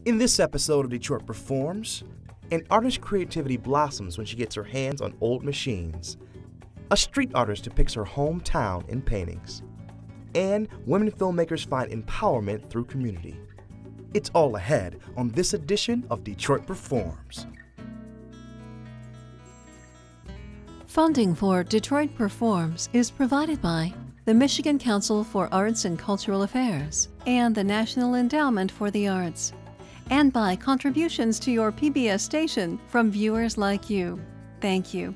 In this episode of Detroit Performs, an artist's creativity blossoms when she gets her hands on old machines. A street artist depicts her hometown in paintings. And women filmmakers find empowerment through community. It's all ahead on this edition of Detroit Performs. Funding for Detroit Performs is provided by the Michigan Council for Arts and Cultural Affairs and the National Endowment for the Arts, and by contributions to your PBS station from viewers like you. Thank you.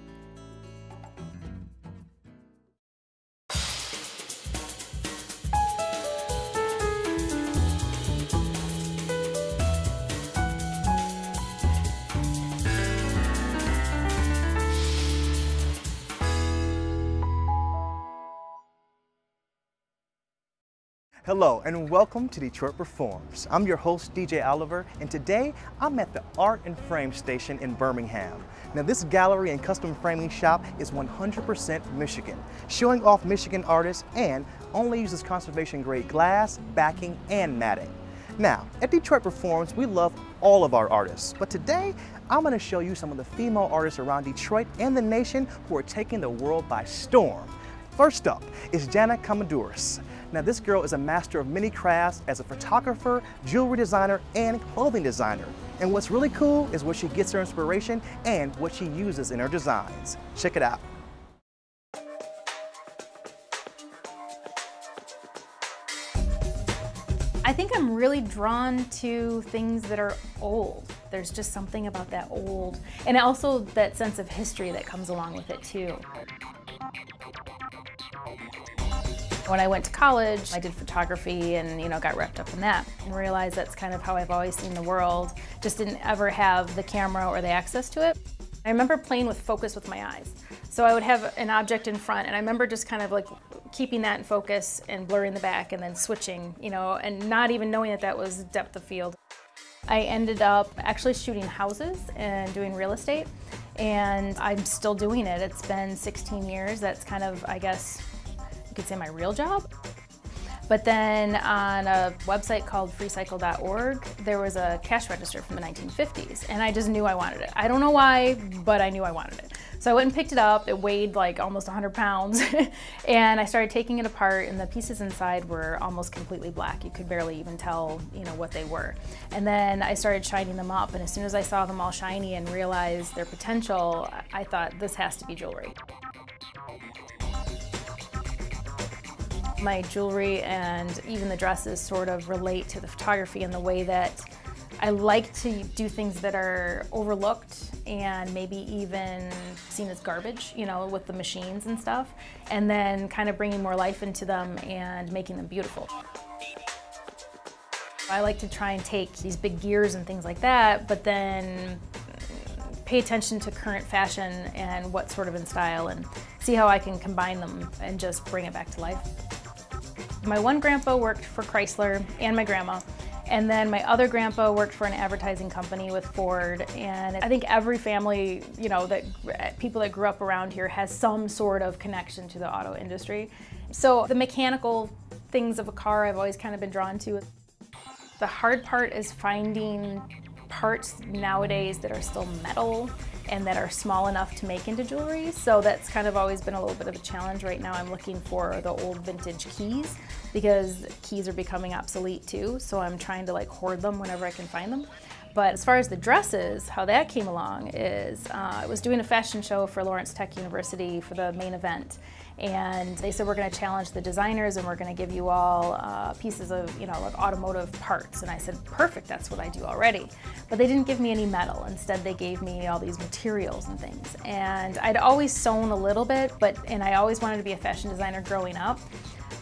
Hello and welcome to Detroit Performs. I'm your host, DJ Oliver, and today I'm at the Art and Frame Station in Birmingham. Now this gallery and custom framing shop is 100% Michigan, showing off Michigan artists and only uses conservation grade glass, backing, and matting. Now, at Detroit Performs, we love all of our artists, but today I'm going to show you some of the female artists around Detroit and the nation who are taking the world by storm. First up is Janna Coumoundouros. Now this girl is a master of many crafts as a photographer, jewelry designer, and clothing designer. And what's really cool is where she gets her inspiration and what she uses in her designs. Check it out. I think I'm really drawn to things that are old. There's just something about that old, and also that sense of history that comes along with it too. When I went to college, I did photography and got wrapped up in that and realized that's kind of how I've always seen the world. Just didn't ever have the camera or the access to it. I remember playing with focus with my eyes. So I would have an object in front and I remember just kind of like keeping that in focus and blurring the back and then switching, and not even knowing that that was depth of field. I ended up actually shooting houses and doing real estate, and I'm still doing it. It's been 16 years. That's kind of, I guess, you could say my real job. But then on a website called freecycle.org, there was a cash register from the 1950s, and I just knew I wanted it. I don't know why, but I knew I wanted it. So I went and picked it up. It weighed like almost 100 pounds, and I started taking it apart, and the pieces inside were almost completely black. You could barely even tell, what they were. And then I started shining them up, and as soon as I saw them all shiny and realized their potential, I thought, this has to be jewelry. My jewelry and even the dresses sort of relate to the photography in the way that I like to do things that are overlooked and maybe even seen as garbage, with the machines and stuff, and then kind of bringing more life into them and making them beautiful. I like to try and take these big gears and things like that, but then pay attention to current fashion and what's sort of in style and see how I can combine them and just bring it back to life. My one grandpa worked for Chrysler and my grandma, and then my other grandpa worked for an advertising company with Ford, and I think every family, people that grew up around here has some sort of connection to the auto industry. So the mechanical things of a car I've always kind of been drawn to. The hard part is finding parts nowadays that are still metal and that are small enough to make into jewelry. So that's kind of always been a little bit of a challenge. Right now I'm looking for the old vintage keys because keys are becoming obsolete too. So I'm trying to hoard them whenever I can find them. But as far as the dresses, how that came along is I was doing a fashion show for Lawrence Tech University for the main event. And they said, we're going to challenge the designers and we're going to give you all pieces of, automotive parts. And I said, perfect, that's what I do already. But they didn't give me any metal. Instead, they gave me all these materials and things. And I'd always sewn a little bit, and I always wanted to be a fashion designer growing up.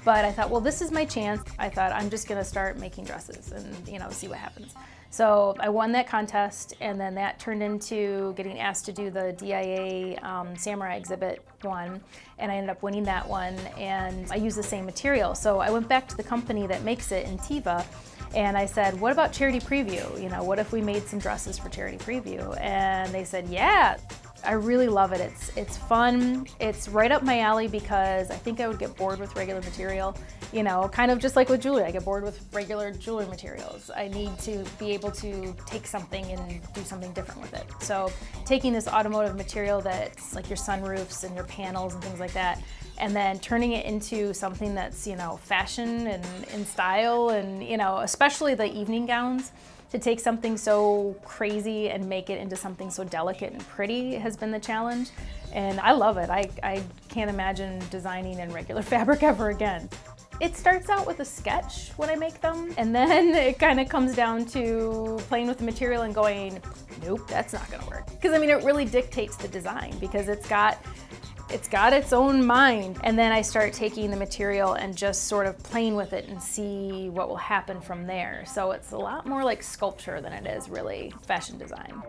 But I thought, well, this is my chance. I thought, I'm just going to start making dresses and, see what happens. So I won that contest, and then that turned into getting asked to do the DIA Samurai Exhibit one, and I ended up winning that one, and I used the same material. So I went back to the company that makes it in Tiva, and I said, what about Charity Preview? What if we made some dresses for Charity Preview? And they said, yeah. I really love it. It's fun. It's right up my alley because I think I would get bored with regular material. You know, kind of just like with jewelry, I get bored with regular jewelry materials. I need to be able to take something and do something different with it. So taking this automotive material that's like your sunroofs and your panels and things like that, and then turning it into something that's, you know, fashion and in style, and, you know, especially the evening gowns. To take something so crazy and make it into something so delicate and pretty has been the challenge. And I love it. I can't imagine designing in regular fabric ever again. It starts out with a sketch when I make them, and then it kind of comes down to playing with the material and going, nope, that's not gonna work. Because I mean, it really dictates the design because it's got its own mind. And then I start taking the material and just sort of playing with it and see what will happen from there. So it's a lot more like sculpture than it is really fashion design.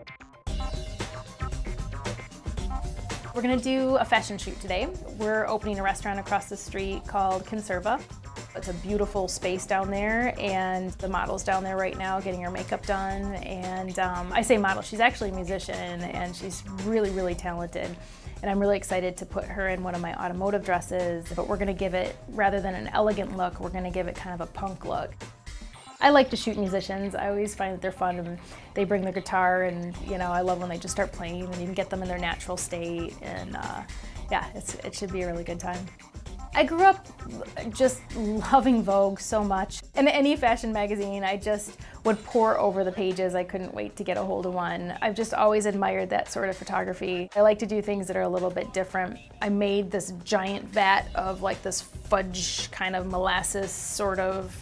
We're gonna do a fashion shoot today. We're opening a restaurant across the street called Conserva. It's a beautiful space down there, and the model's down there right now getting her makeup done. And I say model, she's actually a musician, and she's really, really talented. And I'm really excited to put her in one of my automotive dresses, but we're gonna give it, rather than an elegant look, we're gonna give it kind of a punk look. I like to shoot musicians. I always find that they're fun, and they bring their guitar, and you know, I love when they just start playing and you can get them in their natural state, and yeah, it should be a really good time. I grew up just loving Vogue so much. In any fashion magazine, I just would pore over the pages. I couldn't wait to get a hold of one. I've just always admired that sort of photography. I like to do things that are a little bit different. I made this giant vat of like this fudge kind of molasses sort of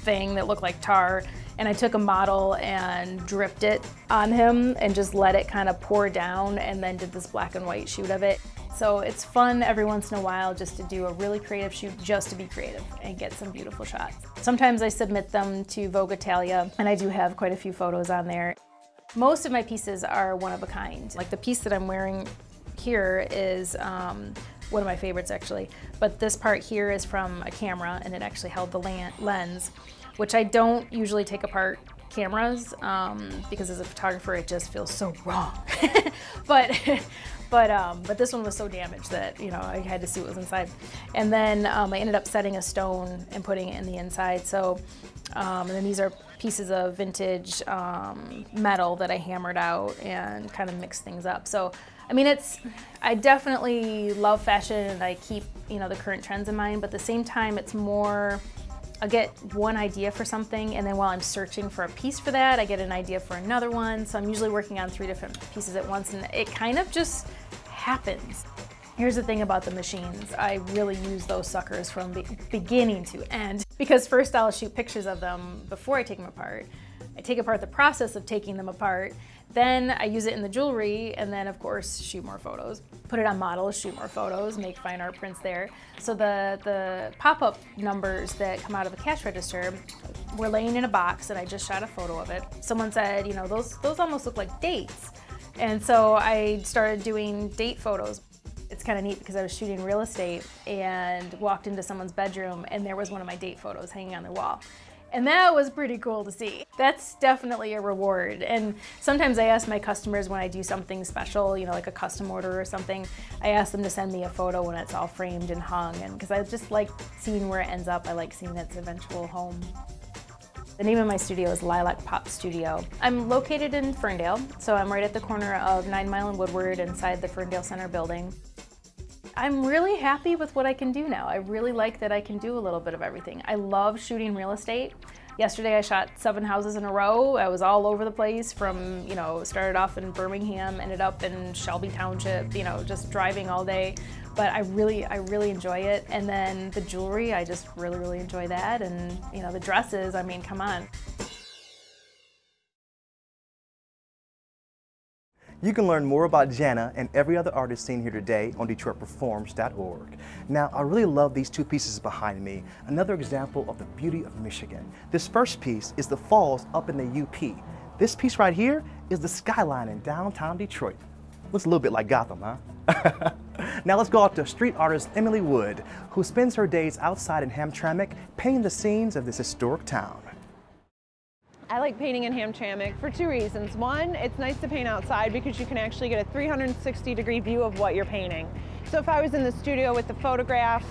thing that looked like tar, and I took a model and dripped it on him and just let it kind of pour down, and then did this black and white shoot of it. So it's fun every once in a while just to do a really creative shoot, just to be creative and get some beautiful shots. Sometimes I submit them to Vogue Italia, and I do have quite a few photos on there. Most of my pieces are one of a kind. Like the piece that I'm wearing here is one of my favorites actually, but this part here is from a camera, and it actually held the lens, which I don't usually take apart cameras because as a photographer it just feels so wrong. But this one was so damaged that, you know, I had to see what was inside. And then I ended up setting a stone and putting it in the inside. So, and then these are pieces of vintage metal that I hammered out and kind of mixed things up. So, I mean, I definitely love fashion, and I keep, you know, the current trends in mind, but at the same time, it's more, I get one idea for something, and then while I'm searching for a piece for that, I get an idea for another one. So I'm usually working on 3 different pieces at once, and it kind of just happens. Here's the thing about the machines. I really use those suckers from beginning to end, because first I'll shoot pictures of them before I take them apart. I take apart the process of taking them apart, then I use it in the jewelry, and then of course shoot more photos. Put it on models, shoot more photos, make fine art prints there. So the pop-up numbers that come out of a cash register were laying in a box, and I just shot a photo of it. Someone said, you know, those almost look like dates. And so I started doing date photos. It's kind of neat because I was shooting real estate and walked into someone's bedroom, and there was one of my date photos hanging on their wall. And that was pretty cool to see. That's definitely a reward. And sometimes I ask my customers when I do something special, you know, like a custom order or something, I ask them to send me a photo when it's all framed and hung, and because I just like seeing where it ends up. I like seeing its eventual home. The name of my studio is Lilac Pop Studio. I'm located in Ferndale, so I'm right at the corner of 9 Mile and Woodward inside the Ferndale Center building. I'm really happy with what I can do now. I really like that I can do a little bit of everything. I love shooting real estate. Yesterday I shot 7 houses in a row. I was all over the place from, you know, started off in Birmingham, ended up in Shelby Township, you know, just driving all day. But I really enjoy it. And then the jewelry, I just really enjoy that. And, you know, the dresses, I mean, come on. You can learn more about Janna and every other artist seen here today on DetroitPerforms.org. Now, I really love these 2 pieces behind me. Another example of the beauty of Michigan. This first piece is the falls up in the UP. This piece right here is the skyline in downtown Detroit. Looks a little bit like Gotham, huh? Now let's go out to street artist Emily Wood, who spends her days outside in Hamtramck painting the scenes of this historic town. I like painting in Hamtramck for two reasons. One, it's nice to paint outside because you can actually get a 360-degree view of what you're painting. So if I was in the studio with the photograph,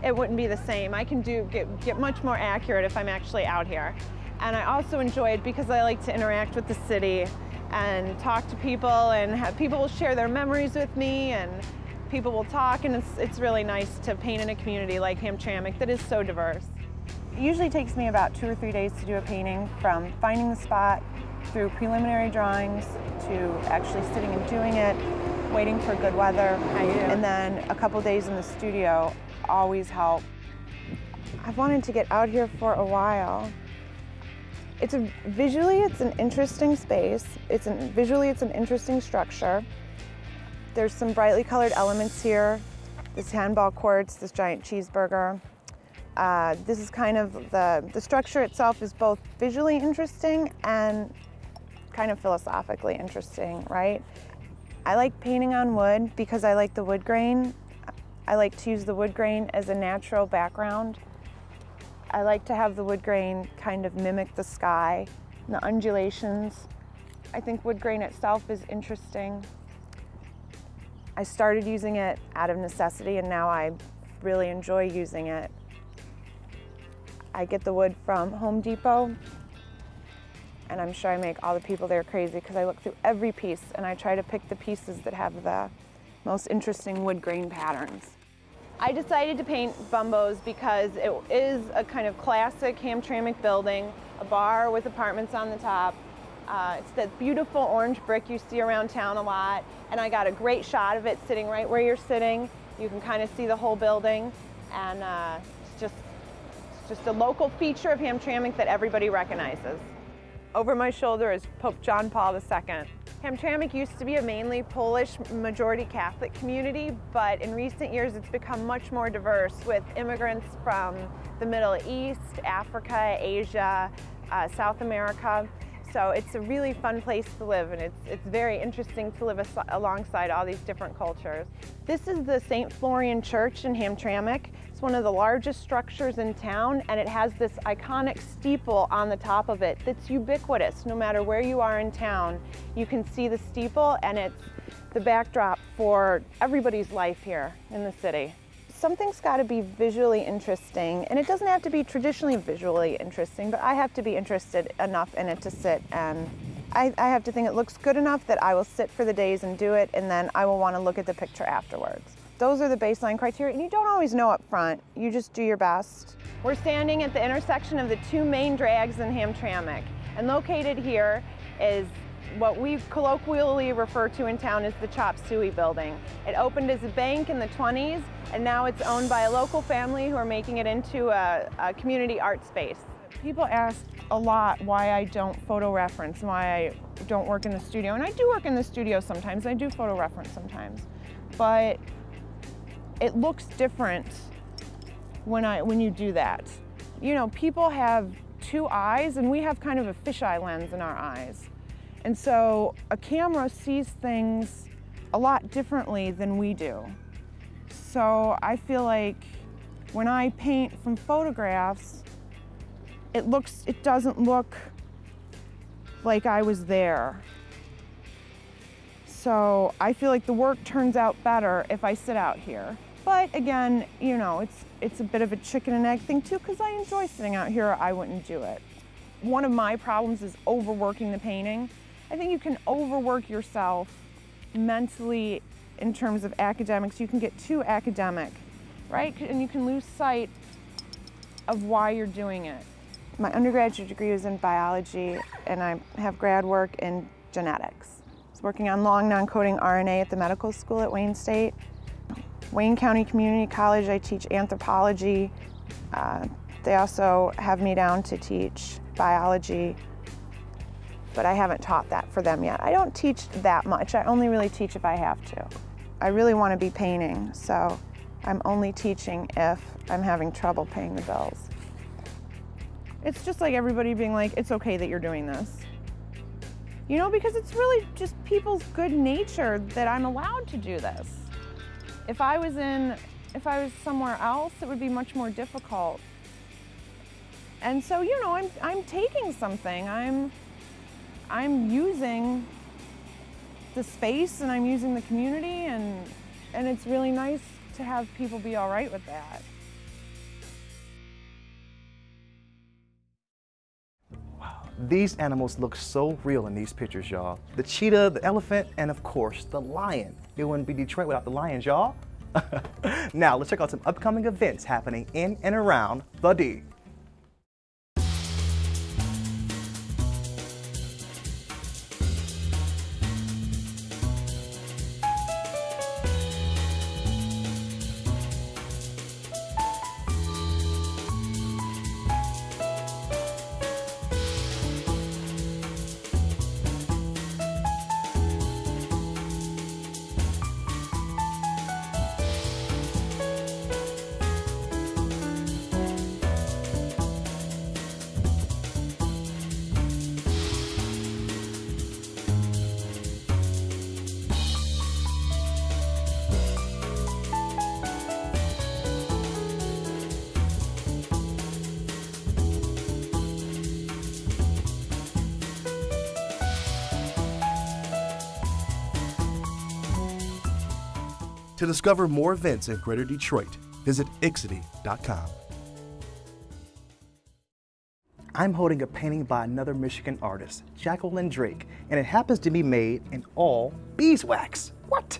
it wouldn't be the same. I can get much more accurate if I'm actually out here. And I also enjoy it because I like to interact with the city and talk to people, and have people will share their memories with me, and people will talk, and it's really nice to paint in a community like Hamtramck that is so diverse. It usually takes me about 2 or 3 days to do a painting, from finding the spot, through preliminary drawings, to actually sitting and doing it, waiting for good weather, and then a couple days in the studio always help. I've wanted to get out here for a while. Visually, it's an interesting space. Visually, it's an interesting structure. There's some brightly colored elements here. This handball quartz, this giant cheeseburger. This is kind of the structure itself is both visually interesting and kind of philosophically interesting, right? I like painting on wood because I like the wood grain. I like to use the wood grain as a natural background. I like to have the wood grain kind of mimic the sky and the undulations. I think wood grain itself is interesting. I started using it out of necessity, and now I really enjoy using it. I get the wood from Home Depot, and I'm sure I make all the people there crazy because I look through every piece and I try to pick the pieces that have the most interesting wood grain patterns. I decided to paint Bumbos because it is a kind of classic Hamtramck building, a bar with apartments on the top. It's that beautiful orange brick you see around town a lot, and I got a great shot of it sitting right where you're sitting. You can kind of see the whole building, and it's just a local feature of Hamtramck that everybody recognizes. Over my shoulder is Pope John Paul II. Hamtramck used to be a mainly Polish majority Catholic community, but in recent years it's become much more diverse with immigrants from the Middle East, Africa, Asia, South America. So it's a really fun place to live, and it's very interesting to live alongside all these different cultures. This is the St. Florian Church in Hamtramck. It's one of the largest structures in town, and it has this iconic steeple on the top of it that's ubiquitous. No matter where you are in town, you can see the steeple, and it's the backdrop for everybody's life here in the city. Something's got to be visually interesting, and it doesn't have to be traditionally visually interesting, but I have to be interested enough in it to sit, and I have to think it looks good enough that I will sit for the days and do it, and then I will want to look at the picture afterwards. Those are the baseline criteria, and you don't always know up front. You just do your best. We're standing at the intersection of the two main drags in Hamtramck, and located here is what we colloquially refer to in town as the Chop Suey building. It opened as a bank in the 20s, and now it's owned by a local family who are making it into a community art space. People ask a lot why I don't photo reference, why I don't work in the studio. And I do work in the studio sometimes, I do photo reference sometimes. But it looks different when you do that. You know, people have two eyes, and we have kind of a fisheye lens in our eyes. And so a camera sees things a lot differently than we do. So I feel like when I paint from photographs, it doesn't look like I was there. So I feel like the work turns out better if I sit out here. But again, you know, it's a bit of a chicken and egg thing too, because I enjoy sitting out here or I wouldn't do it. One of my problems is overworking the painting. I think you can overwork yourself mentally in terms of academics. You can get too academic, right? And you can lose sight of why you're doing it. My undergraduate degree was in biology, and I have grad work in genetics. I was working on long non-coding RNA at the medical school at Wayne State. Wayne County Community College, I teach anthropology. They also have me down to teach biology, but I haven't taught that for them yet. I don't teach that much. I only really teach if I have to. I really want to be painting, so I'm only teaching if I'm having trouble paying the bills. It's just like everybody being like, it's okay that you're doing this. You know, because it's really just people's good nature that I'm allowed to do this. If I was somewhere else, it would be much more difficult. And so, you know, I'm taking something. I'm using the space and I'm using the community, and it's really nice to have people be all right with that. Wow, these animals look so real in these pictures, y'all. The cheetah, the elephant, and of course, the lion. It wouldn't be Detroit without the lions, y'all. Now, let's check out some upcoming events happening in and around the D. To discover more events in Greater Detroit, visit ixity.com. I'm holding a painting by another Michigan artist, Jacqueline Drake, and it happens to be made in all beeswax. What?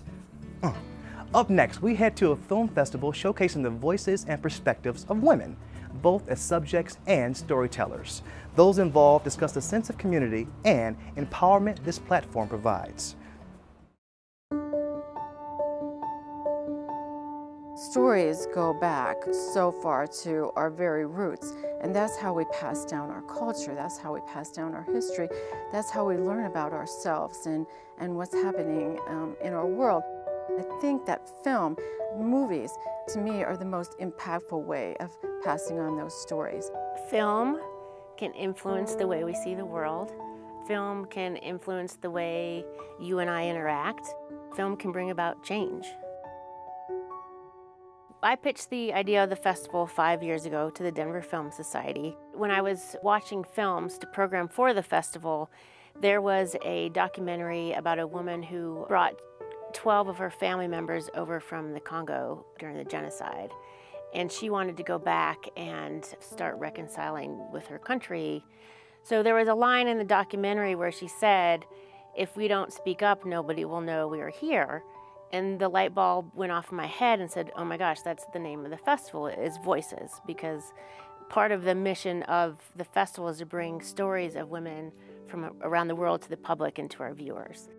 Up next, we head to a film festival showcasing the voices and perspectives of women, both as subjects and storytellers. Those involved discuss the sense of community and empowerment this platform provides. Stories go back so far to our very roots, and that's how we pass down our culture, that's how we pass down our history, that's how we learn about ourselves and what's happening in our world. I think that film, movies, to me, are the most impactful way of passing on those stories. Film can influence the way we see the world. Film can influence the way you and I interact. Film can bring about change. I pitched the idea of the festival 5 years ago to the Denver Film Society. When I was watching films to program for the festival, there was a documentary about a woman who brought 12 of her family members over from the Congo during the genocide. And she wanted to go back and start reconciling with her country. So there was a line in the documentary where she said, "If we don't speak up, nobody will know we are here." And the light bulb went off in my head and said, oh my gosh, that's the name of the festival, is Voices, because part of the mission of the festival is to bring stories of women from around the world to the public and to our viewers.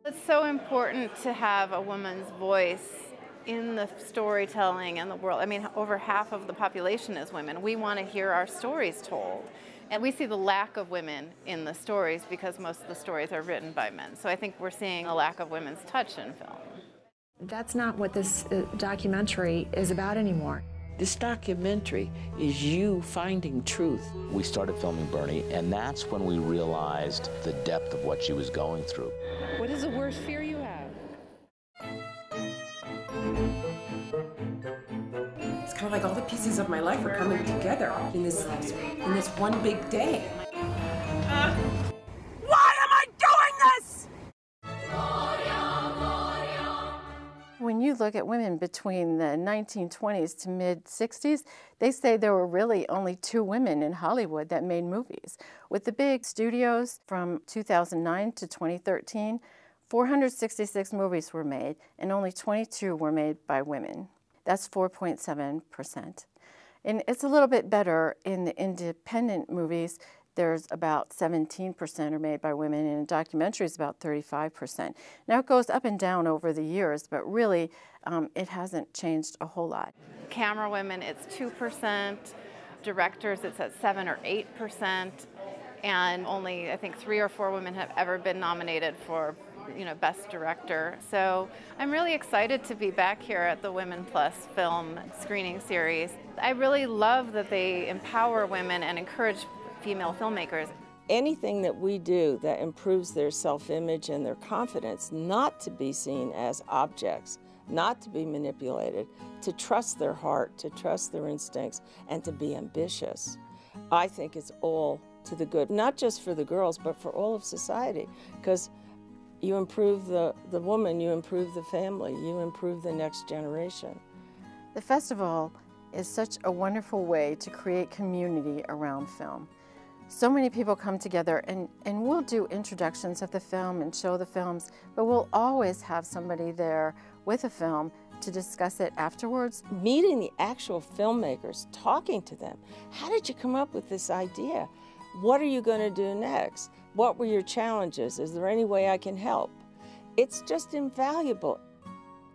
It's so important to have a woman's voice in the storytelling and the world. I mean, over half of the population is women. We want to hear our stories told. And we see the lack of women in the stories because most of the stories are written by men. So I think we're seeing a lack of women's touch in film. That's not what this documentary is about anymore. This documentary is you finding truth. We started filming Bernie, and that's when we realized the depth of what she was going through. What is the worst fear you have? It's kind of like all the pieces of my life are coming together in this one big day. Why am I doing this? When you look at women between the 1920s to mid-60s, they say there were really only 2 women in Hollywood that made movies. With the big studios from 2009 to 2013, 466 movies were made, and only 22 were made by women. That's 4.7%. And it's a little bit better in the independent movies. There's about 17% are made by women, and in documentaries about 35%. Now it goes up and down over the years, but really it hasn't changed a whole lot. Camera women, it's 2%. Directors, it's at 7 or 8%. And only, I think, 3 or 4 women have ever been nominated for Best Director. So I'm really excited to be back here at the Women Plus film screening series. I really love that they empower women and encourage female filmmakers. Anything that we do that improves their self-image and their confidence, not to be seen as objects, not to be manipulated, to trust their heart, to trust their instincts, and to be ambitious. I think it's all to the good, not just for the girls, but for all of society, because you improve the woman, you improve the family, you improve the next generation. The festival is such a wonderful way to create community around film. So many people come together and we'll do introductions of the film and show the films, but we'll always have somebody there with a film to discuss it afterwards. Meeting the actual filmmakers, talking to them. How did you come up with this idea? What are you going to do next? What were your challenges? Is there any way I can help? It's just invaluable.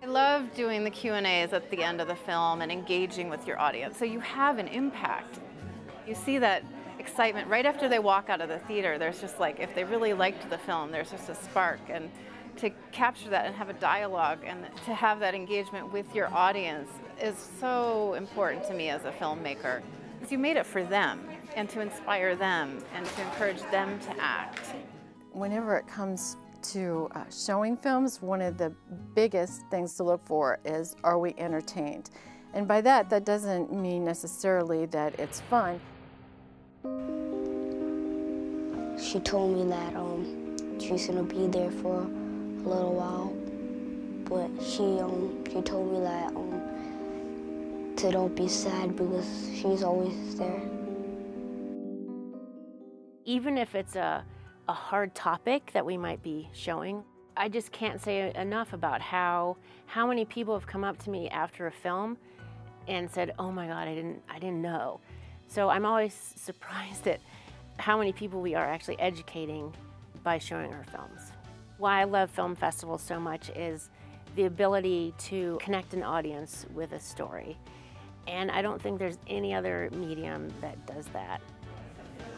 I love doing the Q&As at the end of the film and engaging with your audience, so you have an impact. You see that excitement right after they walk out of the theater. There's just like, if they really liked the film, there's just a spark. And to capture that and have a dialogue and to have that engagement with your audience is so important to me as a filmmaker. Because you made it for them and to inspire them and to encourage them to act. Whenever it comes to showing films, one of the biggest things to look for is, are we entertained? And by that, that doesn't mean necessarily that it's fun. She told me that she's gonna be there for a little while, but she told me that to don't be sad because she's always there. Even if it's a hard topic that we might be showing, I just can't say enough about how many people have come up to me after a film and said, "Oh my God, I didn't know." So I'm always surprised at how many people we are actually educating by showing our films. Why I love film festivals so much is the ability to connect an audience with a story. And I don't think there's any other medium that does that.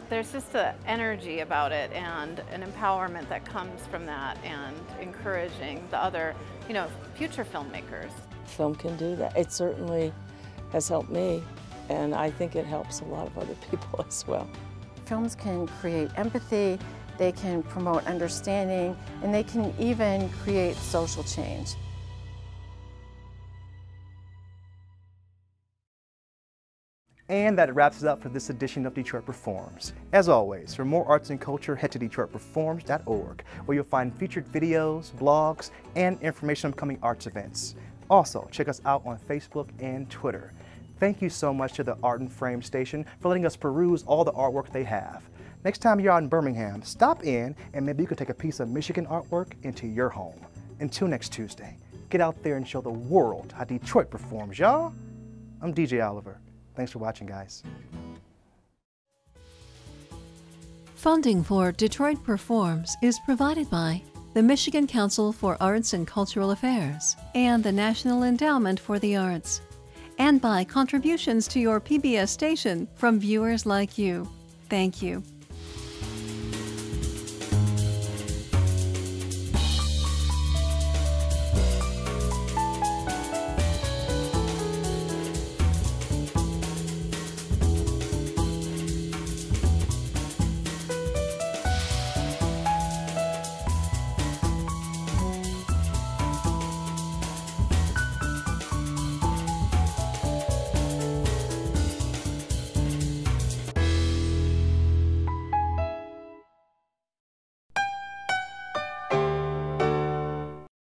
There's just an energy about it and an empowerment that comes from that and encouraging the other, future filmmakers. Film can do that. It certainly has helped me, and I think it helps a lot of other people as well. Films can create empathy, they can promote understanding, and they can even create social change. And that wraps it up for this edition of Detroit Performs. As always, for more arts and culture, head to DetroitPerforms.org, where you'll find featured videos, blogs, and information on upcoming arts events. Also, check us out on Facebook and Twitter. Thank you so much to the Art and Frame Station for letting us peruse all the artwork they have. Next time you're out in Birmingham, stop in and maybe you can take a piece of Michigan artwork into your home. Until next Tuesday, get out there and show the world how Detroit performs, y'all. I'm DJ Oliver. Thanks for watching, guys. Funding for Detroit Performs is provided by the Michigan Council for Arts and Cultural Affairs and the National Endowment for the Arts, and by contributions to your PBS station from viewers like you. Thank you.